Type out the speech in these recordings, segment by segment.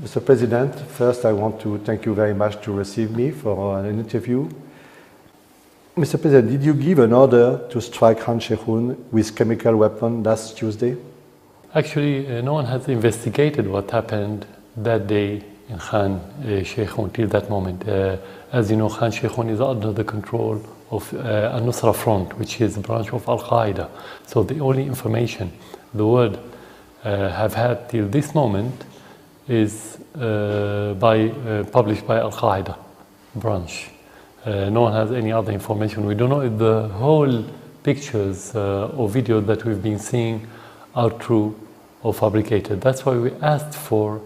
Mr. President, first I want to thank you very much to receive me for an interview. Mr. President, did you give an order to strike Khan Sheikhoun with chemical weapon last Tuesday? Actually, no one has investigated what happened that day in Khan Sheikhoun till that moment. As you know, Khan Sheikhoun is under the control of Al-Nusra Front, which is a branch of Al-Qaeda. So the only information the world have had till this moment is published by Al-Qaeda branch. No one has any other information. We don't know if the whole pictures or videos that we've been seeing are true or fabricated. That's why we asked for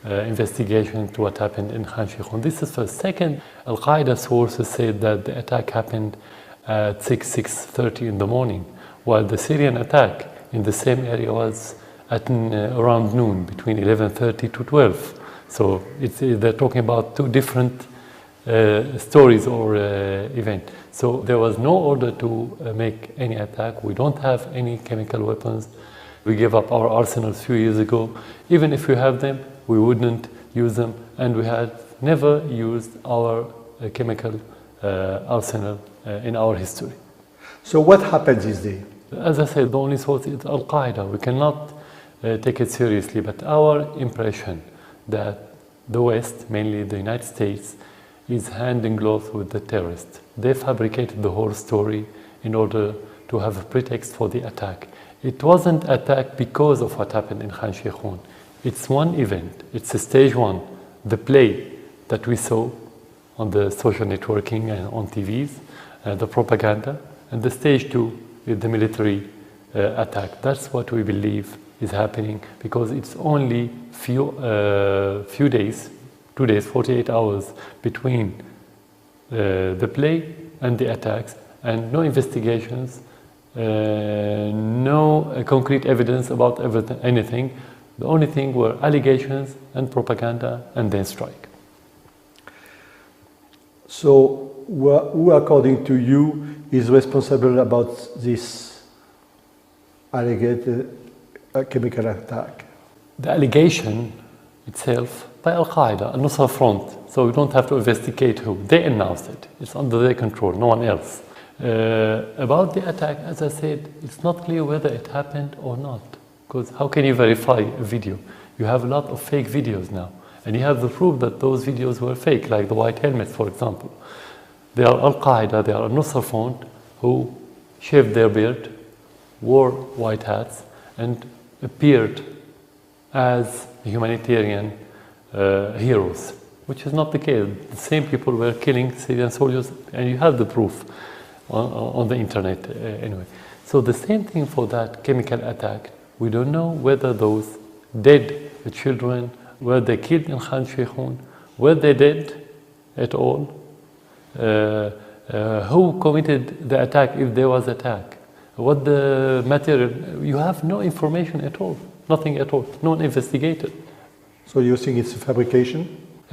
investigation to what happened in Khan Sheikhoun. This is first. Second, Al-Qaeda sources said that the attack happened at 6:30 in the morning, while the Syrian attack in the same area was at around noon, between 11:30 to 12. So they're talking about two different stories or events. So there was no order to make any attack. We don't have any chemical weapons. We gave up our arsenals a few years ago. Even if we have them, we wouldn't use them, and we had never used our chemical arsenal in our history. So what happened this day? As I said, the only source is Al-Qaeda. We cannot take it seriously, but our impression that the West, mainly the United States, is hand in glove with the terrorists. They fabricated the whole story in order to have a pretext for the attack. It wasn't attack because of what happened in Khan Sheikhoun. It's one event. It's a stage one, the play that we saw on the social networking and on TVs, the propaganda, and the stage two is the military attack. That's what we believe is happening, because it's only few days, 2 days, 48 hours between the play and the attacks, and no investigations, no concrete evidence about anything. The only thing were allegations and propaganda, and then strike. So who, according to you, is responsible about this alleged chemical attack? The allegation itself by Al-Qaeda, Al-Nusra Front, so we don't have to investigate who. They announced it. It's under their control, no one else. About the attack, as I said, it's not clear whether it happened or not, because how can you verify a video? You have a lot of fake videos now, and you have the proof that those videos were fake, like the white helmets, for example. They are Al-Qaeda, they are Al-Nusra Front, who shaved their beard, wore white hats, and appeared as humanitarian heroes, which is not the case. The same people were killing Syrian soldiers, and you have the proof on the internet anyway. So the same thing for that chemical attack. We don't know whether those dead children, were they killed in Khan Sheikhoun, were they dead at all, who committed the attack if there was attack, what the material. You have no information at all, nothing at all, no one investigated. So you think it's a fabrication?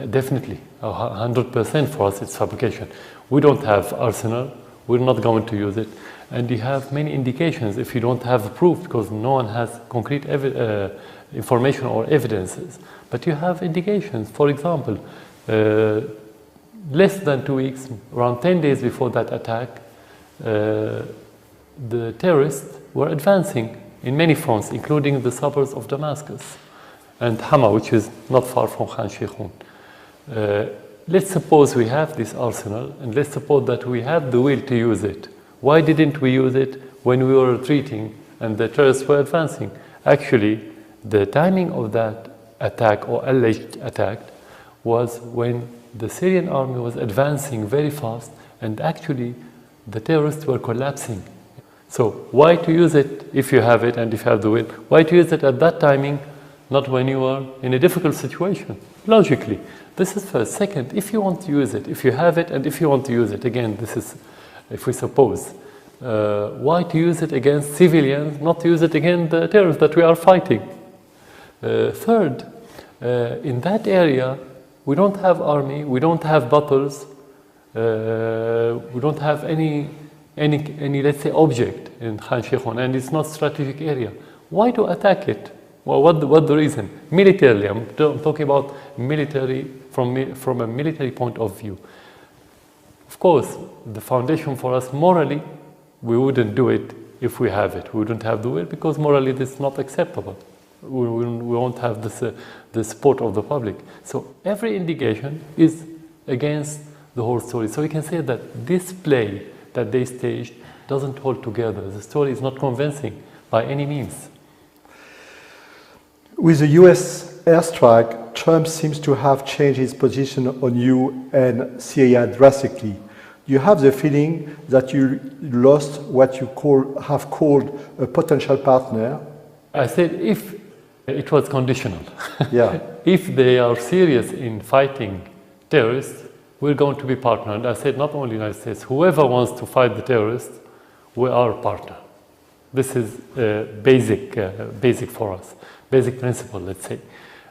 Definitely, 100% for us it's fabrication. We don't have arsenal, we're not going to use it, and you have many indications if you don't have proof, because no one has concrete information or evidences, but you have indications. For example, less than 2 weeks, around 10 days before that attack, the terrorists were advancing in many fronts, including the suburbs of Damascus and Hama, which is not far from Khan Sheikhoun. Let's suppose we have this arsenal, and let's suppose that we have the will to use it. Why didn't we use it when we were retreating and the terrorists were advancing? Actually, the timing of that attack or alleged attack was when the Syrian army was advancing very fast, and actually the terrorists were collapsing. So why to use it if you have it and if you have the will? Why to use it at that timing, not when you are in a difficult situation? Logically, this is first. Second, if you want to use it, if you have it and if you want to use it, again, this is, if we suppose, why to use it against civilians, not to use it against the terrorists that we are fighting? Third, in that area, we don't have army, we don't have battles, we don't have any, let's say, object in Khan Sheikhoun, and it's not strategic area. Why to attack it Well, what the reason? Militarily, I'm talking about military from a military point of view. Of course, the foundation for us morally, we wouldn't do it if we have it. We wouldn't have to do it because morally this is not acceptable. We won't have the support of the public. So every indication is against the whole story. So we can say that this play that they staged doesn't hold together. The story is not convincing by any means. With the US airstrike, Trump seems to have changed his position on you and Syria drastically. You have the feeling that you lost what you have called a potential partner. I said if it was conditional. Yeah. If they are serious in fighting terrorists, we're going to be partnered. I said not only the United States, whoever wants to fight the terrorists, we are a partner. This is basic for us, basic principle, let's say.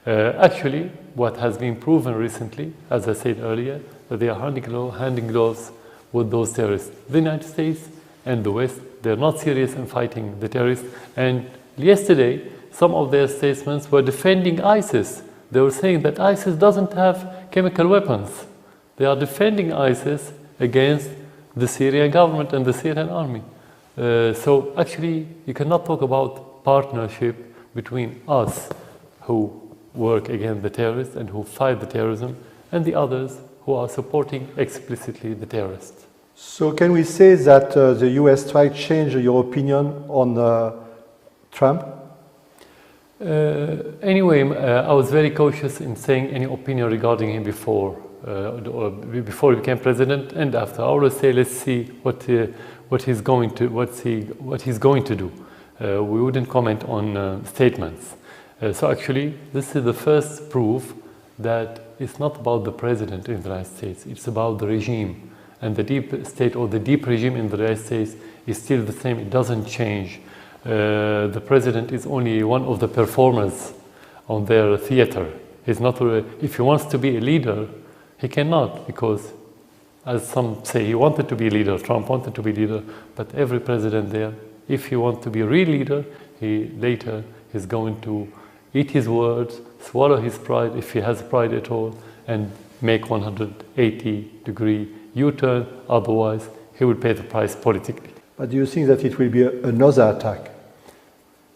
Actually, what has been proven recently, as I said earlier, that they are handing gloves with those terrorists. The United States and the West, they're not serious in fighting the terrorists. And yesterday, some of their statements were defending ISIS. They were saying that ISIS doesn't have chemical weapons. They are defending ISIS against the Syrian government and the Syrian army. So actually, you cannot talk about partnership between us who work against the terrorists and who fight the terrorism and the others who are supporting explicitly the terrorists. So can we say that the US strike changed your opinion on Trump? Anyway, I was very cautious in saying any opinion regarding him before he became president and after. I always say, let's see what he's going to do. We wouldn't comment on statements. So actually, this is the first proof that it's not about the president in the United States. It's about the regime, and the deep state or the deep regime in the United States is still the same. It doesn't change. The president is only one of the performers on their theater. He's not. If he wants to be a leader, he cannot, because, as some say, he wanted to be a leader. Trump wanted to be a leader, but every president there, if he wants to be a real leader, he later is going to eat his words, swallow his pride, if he has pride at all, and make 180-degree U-turn. Otherwise, he will pay the price politically. But do you think that it will be another attack?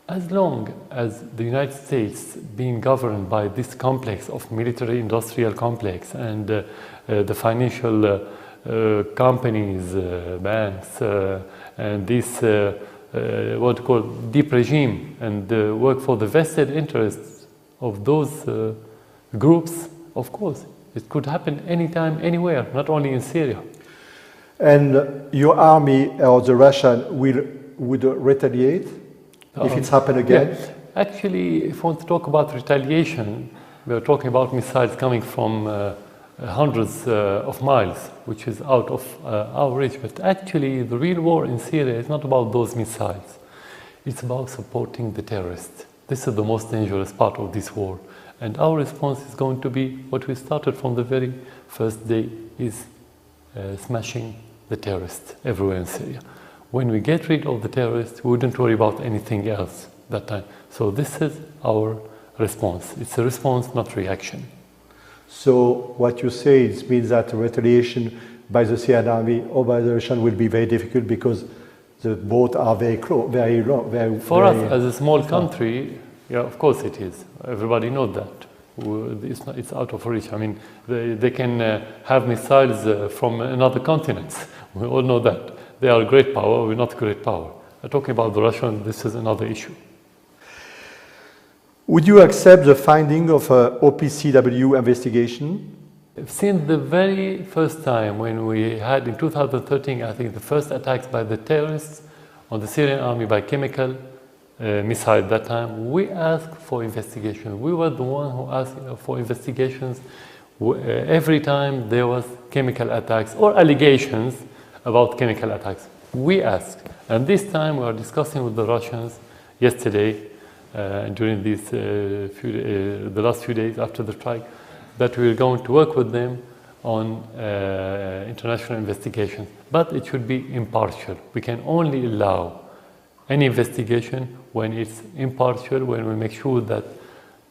As long as the United States being governed by this complex of military-industrial complex and the financial companies, banks, and this what you call deep regime and work for the vested interests of those groups, of course, it could happen anytime, anywhere, not only in Syria. And your army or the Russian would retaliate if it's happened again? Yeah. Actually, if we want to talk about retaliation, we're talking about missiles coming from hundreds of miles, which is out of our reach. But actually, the real war in Syria is not about those missiles. It's about supporting the terrorists. This is the most dangerous part of this war. And our response is going to be what we started from the very first day, is smashing the terrorists everywhere in Syria. When we get rid of the terrorists, we wouldn't worry about anything else that time. So this is our response. It's a response, not reaction. So what you say means that retaliation by the Syrian army or by the Russian will be very difficult because the both are very close, very long. For us, as a small country, yeah, of course it is. Everybody knows that. It's out of reach. I mean, they can have missiles from another continent. We all know that. They are a great power, we're not a great power. Talking about the Russians, this is another issue. Would you accept the finding of an OPCW investigation? Since the very first time when we had in 2013, I think the first attacks by the terrorists on the Syrian army by chemical missile that time, we asked for investigation. We were the one who asked for investigations every time there was chemical attacks or allegations about chemical attacks. We asked, and this time we are discussing with the Russians yesterday during these the last few days after the strike, that we are going to work with them on international investigation, but it should be impartial. We can only allow any investigation when it's impartial, when we make sure that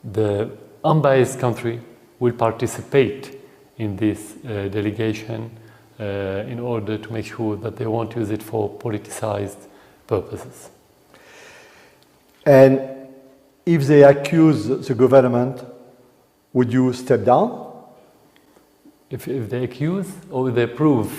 the unbiased country will participate in this delegation in order to make sure that they won't use it for politicized purposes. And if they accuse the government, would you step down? If they accuse or they prove,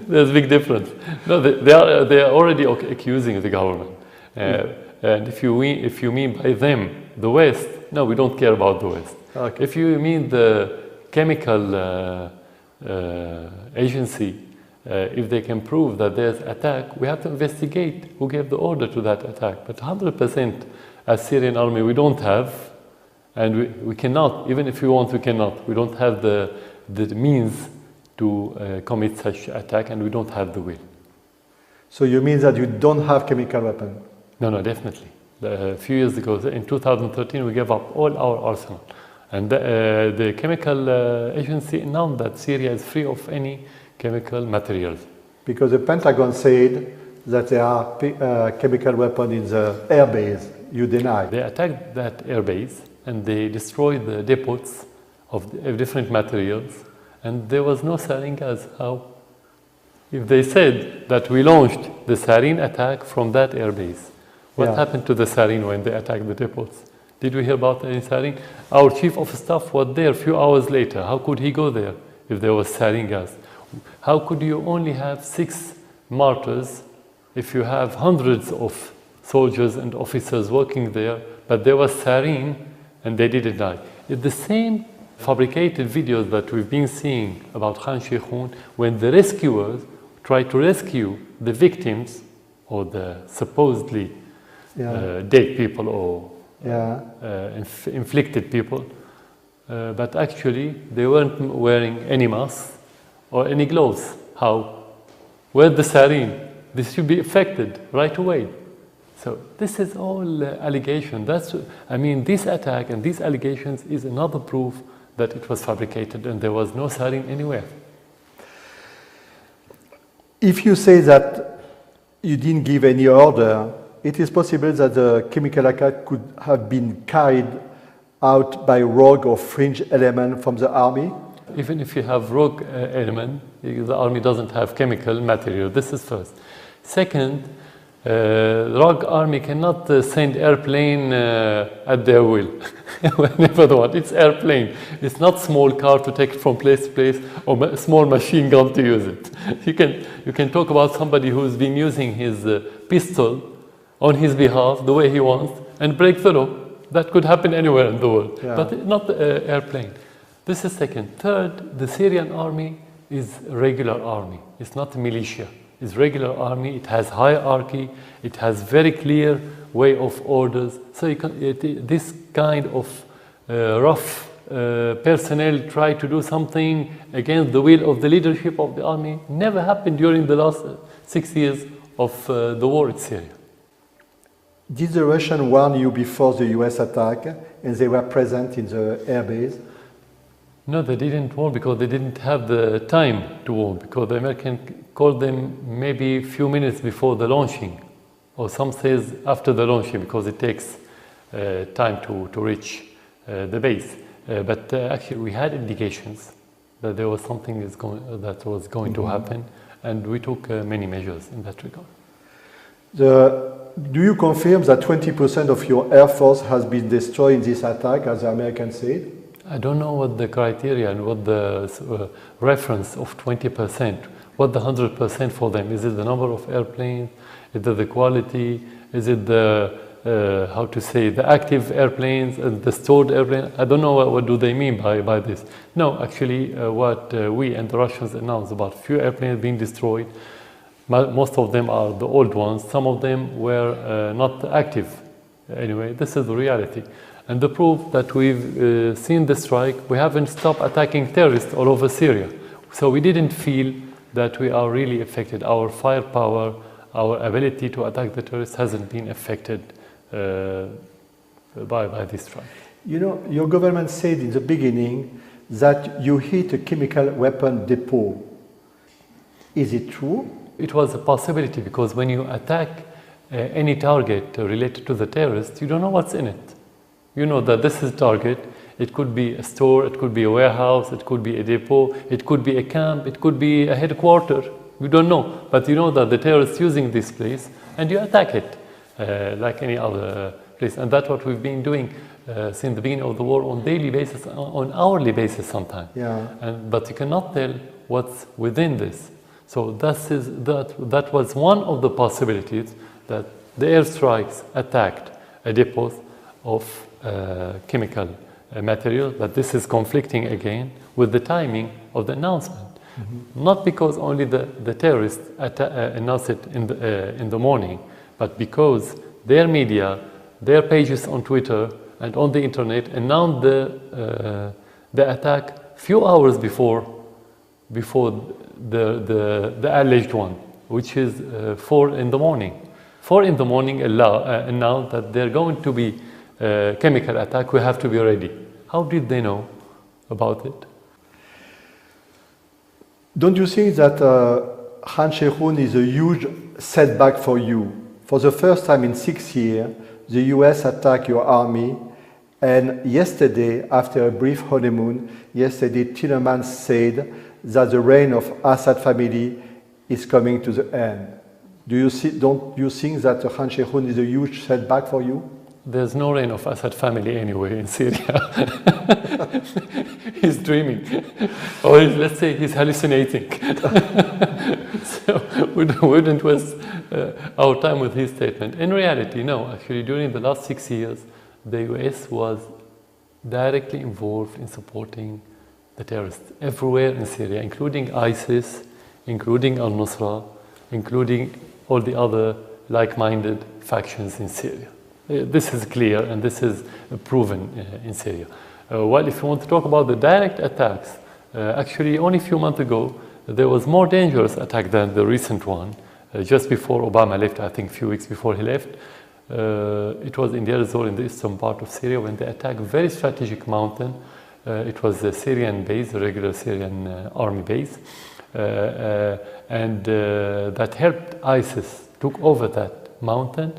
there's a big difference. No, they are already accusing the government. And if you mean by them the West, no, we don't care about the West. Okay. If you mean the chemical agency, if they can prove that there's attack, we have to investigate who gave the order to that attack. But 100% as Syrian army, we don't have. And we cannot, even if we want, we cannot. We don't have the means to commit such attack, and we don't have the will. So you mean that you don't have chemical weapon? No, definitely. A few years ago, in 2013, we gave up all our arsenal. And the chemical agency announced that Syria is free of any chemical materials. Because the Pentagon said that there are chemical weapons in the air base. You deny. They attacked that air base, and they destroyed the depots of different materials, and there was no sarin gas. How? If they said that we launched the sarin attack from that airbase, what happened to the sarin when they attacked the depots? Did we hear about any sarin? Our chief of staff was there a few hours later. How could he go there if there was sarin gas? How could you only have 6 martyrs if you have hundreds of soldiers and officers working there, but there was sarin and they didn't die? It's the same fabricated videos that we've been seeing about Khan Sheikhoun when the rescuers try to rescue the victims or the supposedly dead people or inflicted people, but actually they weren't wearing any masks or any gloves. How? Where's the sarin? This should be affected right away. So this is all allegation. This attack and these allegations is another proof that it was fabricated and there was no sarin anywhere. If you say that you didn't give any order, it is possible that the chemical attack could have been carried out by rogue or fringe element from the army? Even if you have rogue element, the army doesn't have chemical material. This is first. Second, rogue army cannot send airplane at their will whenever they want. It's airplane. It's not small car to take it from place to place or a small machine gun to use it. You can talk about somebody who's been using his pistol on his behalf the way he wants and break through. That could happen anywhere in the world, but not the airplane. This is second. Third, the Syrian army is a regular army. It's not a militia. It's regular army. It has hierarchy. It has very clear way of orders. So this kind of rough personnel try to do something against the will of the leadership of the army never happened during the last 6 years of the war in Syria. Did the Russians warn you before the US attack and they were present in the airbase? No, they didn't warn because they didn't have the time to warn, because the Americans called them maybe a few minutes before the launching, or some says after the launching, because it takes time to reach the base. But actually we had indications that there was something that was going to happen, and we took many measures in that regard. Do you confirm that 20% of your air force has been destroyed in this attack, as the Americans said? I don't know what the criteria and what the reference of 20%, what the 100% for them. Is it the number of airplanes? Is it the quality? Is it the, the active airplanes and the stored airplanes? I don't know what do they mean by this. No, actually what we and the Russians announced about few airplanes being destroyed. Most of them are the old ones. Some of them were not active. Anyway, this is the reality. And the proof that we've seen the strike, we haven't stopped attacking terrorists all over Syria. So we didn't feel that we are really affected. Our firepower, our ability to attack the terrorists hasn't been affected by this strike. You know, your government said in the beginning that you hit a chemical weapon depot. Is it true? It was a possibility because when you attack any target related to the terrorists, you don't know what's in it. You know that this is target. It could be a store, it could be a warehouse, it could be a depot, it could be a camp, it could be a headquarters. You don't know, but you know that the terrorists using this place, and you attack it like any other place. And that's what we've been doing since the beginning of the war on daily basis, on hourly basis sometimes. Yeah. But you cannot tell what's within this. So that was one of the possibilities, that the airstrikes attacked a depot of chemical material, but this is conflicting again with the timing of the announcement. Mm-hmm. Not because only the terrorists announced it in the morning, but because their media, their pages on Twitter and on the internet announced the attack few hours before the alleged one, which is 4 in the morning. 4 in the morning announced that they're going to be chemical attack, we have to be ready. How did they know about it? Don't you think that Khan Sheikhoun is a huge setback for you? For the first time in 6 years, the US attacked your army, and yesterday, after a brief honeymoon, Tillerman said that the reign of Assad family is coming to the end. Don't you think that Khan Sheikhoun is a huge setback for you? There's no reign of Assad family anyway in Syria. He's dreaming, or let's say he's hallucinating. So we wouldn't waste our time with his statement. In reality, no. Actually, during the last 6 years, the US was directly involved in supporting the terrorists everywhere in Syria, including ISIS, including al-Nusra, including all the other like-minded factions in Syria. This is clear and this is proven in Syria. Well, if you want to talk about the direct attacks, actually only a few months ago, there was more dangerous attack than the recent one. Just before Obama left, I think a few weeks before he left, it was in Deir ez-Zor in the eastern part of Syria when they attacked a very strategic mountain. It was a Syrian base, a regular Syrian army base, and that helped ISIS took over that mountain.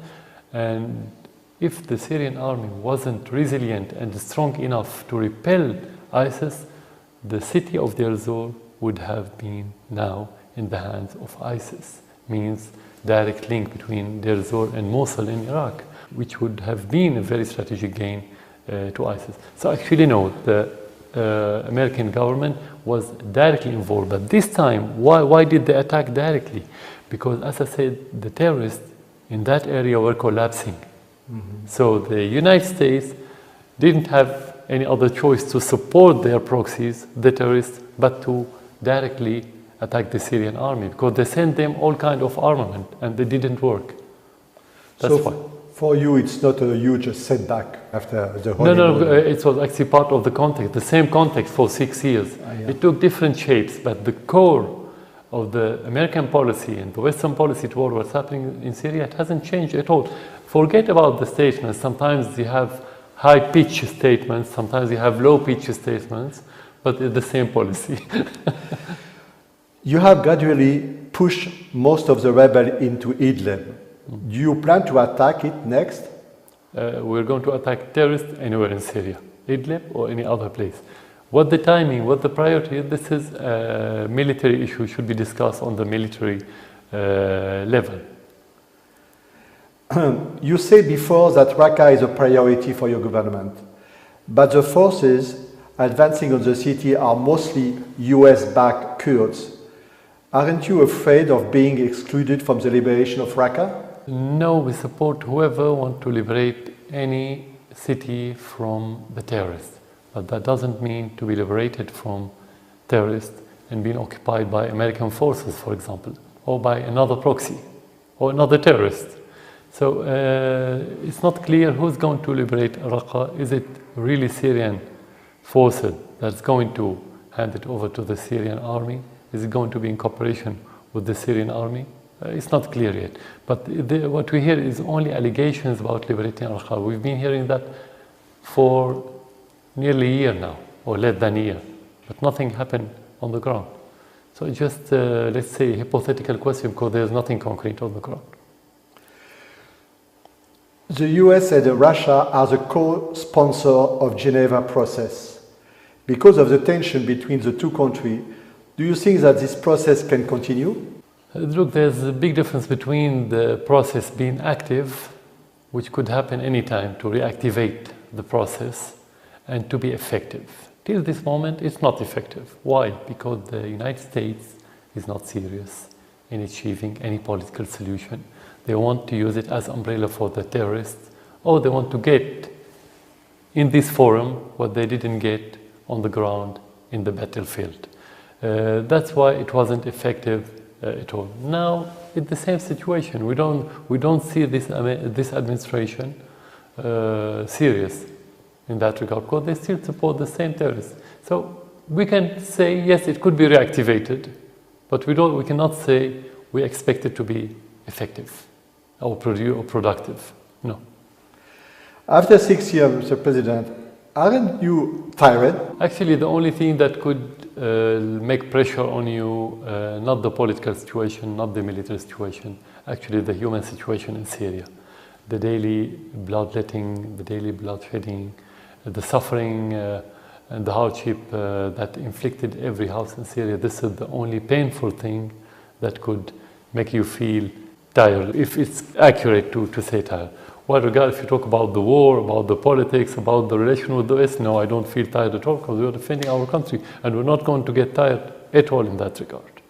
And if the Syrian army wasn't resilient and strong enough to repel ISIS, the city of Deir ez-Zor would have been now in the hands of ISIS. Means direct link between Deir ez-Zor and Mosul in Iraq, which would have been a very strategic gain to ISIS. So actually no, the American government was directly involved. But this time, why did they attack directly? Because as I said, the terrorists in that area were collapsing. Mm-hmm. So the United States didn't have any other choice to support their proxies, the terrorists, but to directly attack the Syrian army, because they sent them all kind of armament and they didn't work. That's why. For you, it's not a huge setback after the honeymoon? No, it was actually part of the context, the same context for 6 years. Yeah. It took different shapes, but the core of the American policy and the Western policy toward what's happening in Syria, it hasn't changed at all. Forget about the statements. Sometimes you have high-pitched statements, sometimes you have low-pitched statements, but it's the same policy. You have gradually pushed most of the rebels into Idlib. Do you plan to attack it next? We're going to attack terrorists anywhere in Syria, Idlib or any other place. What the timing, what the priority, this is a military issue, should be discussed on the military level. You said before that Raqqa is a priority for your government, but the forces advancing on the city are mostly US-backed Kurds. Aren't you afraid of being excluded from the liberation of Raqqa? No, we support whoever wants to liberate any city from the terrorists. But that doesn't mean to be liberated from terrorists and being occupied by American forces, for example, or by another proxy, or another terrorist. So it's not clear who's going to liberate Raqqa. Is it really Syrian forces that's going to hand it over to the Syrian army? Is it going to be in cooperation with the Syrian army? It's not clear yet. But what we hear is only allegations about liberating Raqqa. We've been hearing that for nearly a year now, or less than a year. But nothing happened on the ground. So it's just, let's say, a hypothetical question because there's nothing concrete on the ground. The US and Russia are the co-sponsor of Geneva process. Because of the tension between the two countries, do you think that this process can continue? Look, there's a big difference between the process being active, which could happen anytime to reactivate the process, and to be effective. Till this moment, it's not effective. Why? Because the United States is not serious in achieving any political solution. They want to use it as umbrella for the terrorists, or they want to get in this forum what they didn't get on the ground in the battlefield. That's why it wasn't effective at all. Now, it's the same situation. We don't see this administration serious in that regard, because they still support the same terrorists. So we can say, yes, it could be reactivated, but we cannot say we expect it to be effective or productive. No. After 6 years, Mr. President, aren't you tired? Actually, the only thing that could make pressure on you, not the political situation, not the military situation, actually the human situation in Syria. The daily bloodletting, the daily bloodshedding, the suffering and the hardship that inflicted every house in Syria. This is the only painful thing that could make you feel tired, if it's accurate to say tired. Well, regard if you talk about the war, about the politics, about the relation with the West, no, I don't feel tired at all because we are defending our country and we're not going to get tired at all in that regard.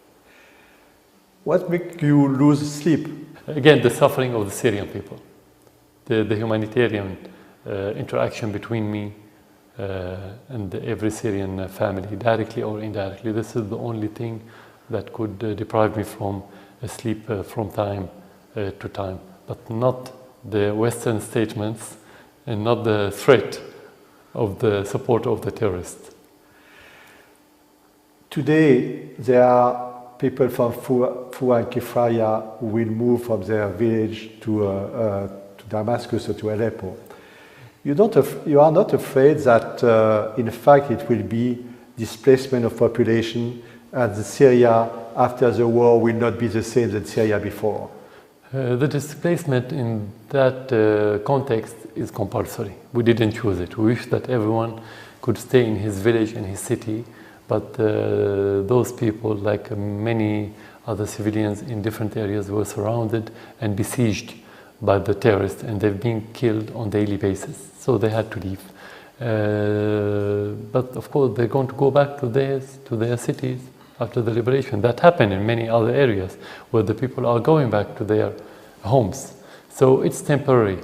What makes you lose sleep? Again, the suffering of the Syrian people, the humanitarian interaction between me and every Syrian family, directly or indirectly. This is the only thing that could deprive me from sleep from time to time, but not the Western statements and not the threat of the support of the terrorists. Today, there are people from Fua and Kifraya who will move from their village to Damascus or to Aleppo. You are not afraid that, in fact, it will be displacement of population and Syria after the war will not be the same as Syria before? The displacement in that context is compulsory. We didn't choose it. We wish that everyone could stay in his village and his city, but those people, like many other civilians in different areas, were surrounded and besieged by the terrorists, and they've been killed on a daily basis, so they had to leave. But of course, they're going to go back to their cities after the liberation. That happened in many other areas where the people are going back to their homes. So it's temporary.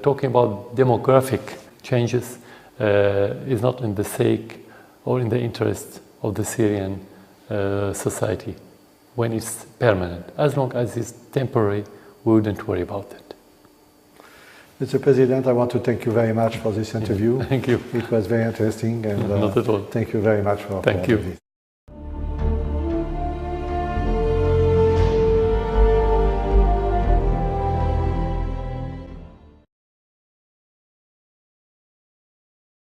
Talking about demographic changes is not in the sake or in the interest of the Syrian society when it's permanent. As long as it's temporary, we wouldn't worry about it. Mr. President, I want to thank you very much for this interview. Thank you. It was very interesting, and not at all. Thank you very much for Thank you. This.